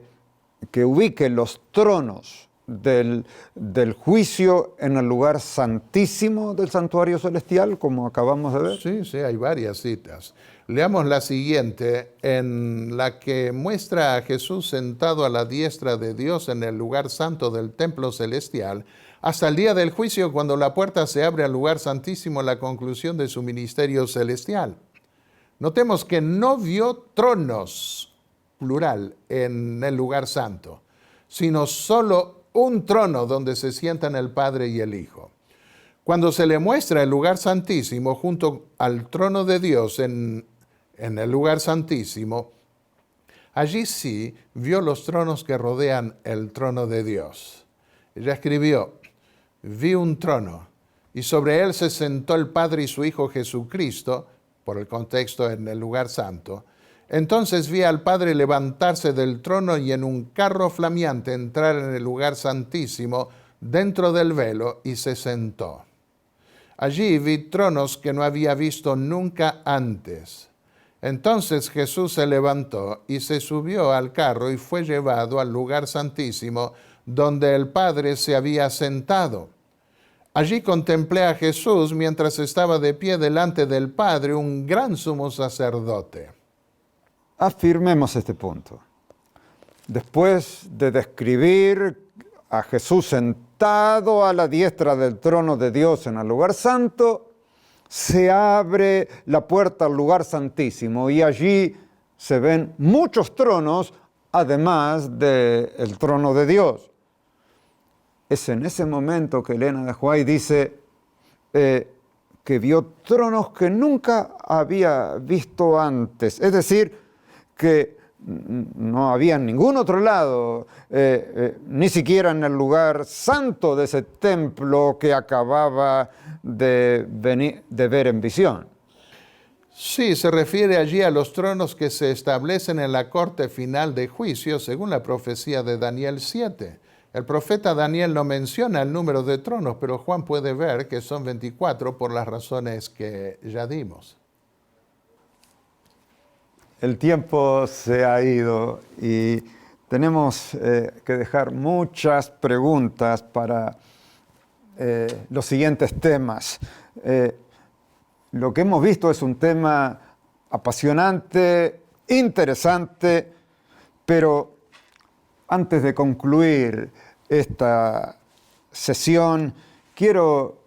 ubique los tronos del juicio en el lugar santísimo del santuario celestial, como acabamos de ver? Sí, hay varias citas. Leamos la siguiente, en la que muestra a Jesús sentado a la diestra de Dios en el lugar santo del templo celestial, hasta el día del juicio, cuando la puerta se abre al lugar santísimo en la conclusión de su ministerio celestial. Notemos que no vio tronos, plural, en el lugar santo, sino solo un trono donde se sientan el Padre y el Hijo. Cuando se le muestra el lugar santísimo junto al trono de Dios en el lugar santísimo, allí sí vio los tronos que rodean el trono de Dios. Ella escribió, vi un trono y sobre él se sentó el Padre y su Hijo Jesucristo, por el contexto en el lugar santo. Entonces vi al Padre levantarse del trono y en un carro flameante entrar en el lugar santísimo dentro del velo y se sentó. Allí vi tronos que no había visto nunca antes. Entonces Jesús se levantó y se subió al carro y fue llevado al lugar santísimo donde el Padre se había sentado. Allí contemplé a Jesús mientras estaba de pie delante del Padre, un gran sumo sacerdote. Afirmemos este punto. Después de describir a Jesús sentado a la diestra del trono de Dios en el lugar santo, se abre la puerta al lugar santísimo y allí se ven muchos tronos, además del trono de Dios. Es en ese momento que Elena de White dice que vio tronos que nunca había visto antes. Es decir, que no había en ningún otro lado, ni siquiera en el lugar santo de ese templo que acababa de ver en visión. Sí, se refiere allí a los tronos que se establecen en la corte final de juicio, según la profecía de Daniel 7. El profeta Daniel no menciona el número de tronos, pero Juan puede ver que son 24 por las razones que ya dimos. El tiempo se ha ido y tenemos que dejar muchas preguntas para los siguientes temas. Lo que hemos visto es un tema apasionante, interesante, pero antes de concluir esta sesión, quiero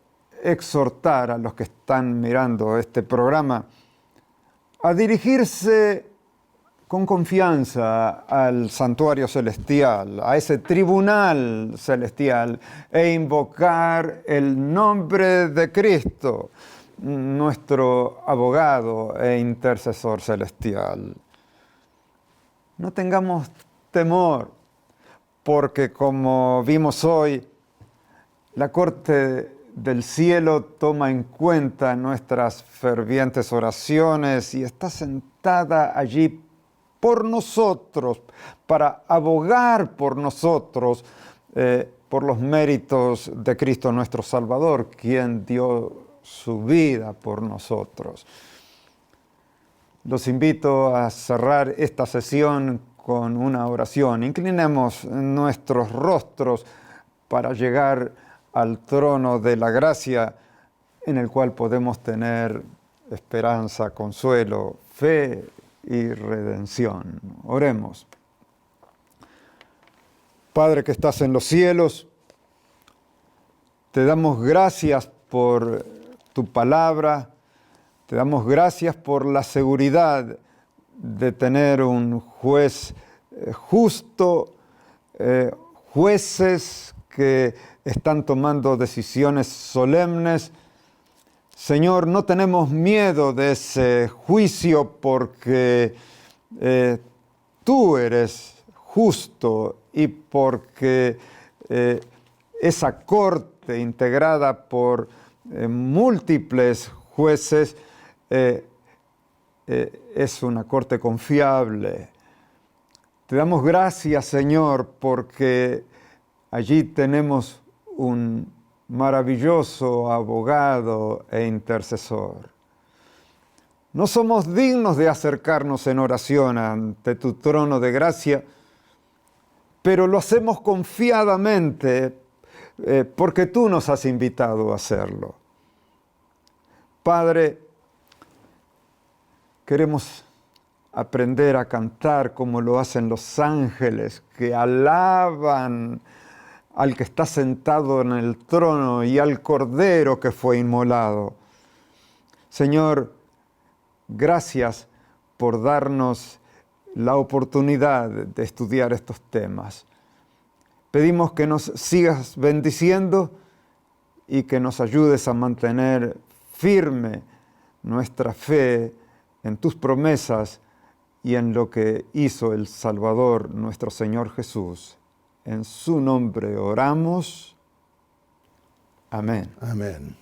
exhortar a los que están mirando este programa a dirigirse con confianza al santuario celestial, a ese tribunal celestial, e invocar el nombre de Cristo, nuestro abogado e intercesor celestial. No tengamos temor, porque como vimos hoy, la corte del cielo toma en cuenta nuestras fervientes oraciones y está sentada allí por nosotros, para abogar por nosotros, por los méritos de Cristo nuestro Salvador, quien dio su vida por nosotros. Los invito a cerrar esta sesión con una oración. Inclinemos nuestros rostros para llegar al trono de la gracia en el cual podemos tener esperanza, consuelo, fe y redención. Oremos. Padre que estás en los cielos, te damos gracias por tu palabra, te damos gracias por la seguridad de tener un juez justo, jueces que están tomando decisiones solemnes. Señor, no tenemos miedo de ese juicio porque tú eres justo y porque esa corte integrada por múltiples jueces es una corte confiable. Te damos gracias, Señor, porque allí tenemos un maravilloso abogado e intercesor. No somos dignos de acercarnos en oración ante tu trono de gracia, pero lo hacemos confiadamente porque tú nos has invitado a hacerlo. Padre, queremos aprender a cantar como lo hacen los ángeles, que alaban al que está sentado en el trono y al Cordero que fue inmolado. Señor, gracias por darnos la oportunidad de estudiar estos temas. Pedimos que nos sigas bendiciendo y que nos ayudes a mantener firme nuestra fe en tus promesas y en lo que hizo el Salvador, nuestro Señor Jesús. En su nombre oramos. Amén. Amén.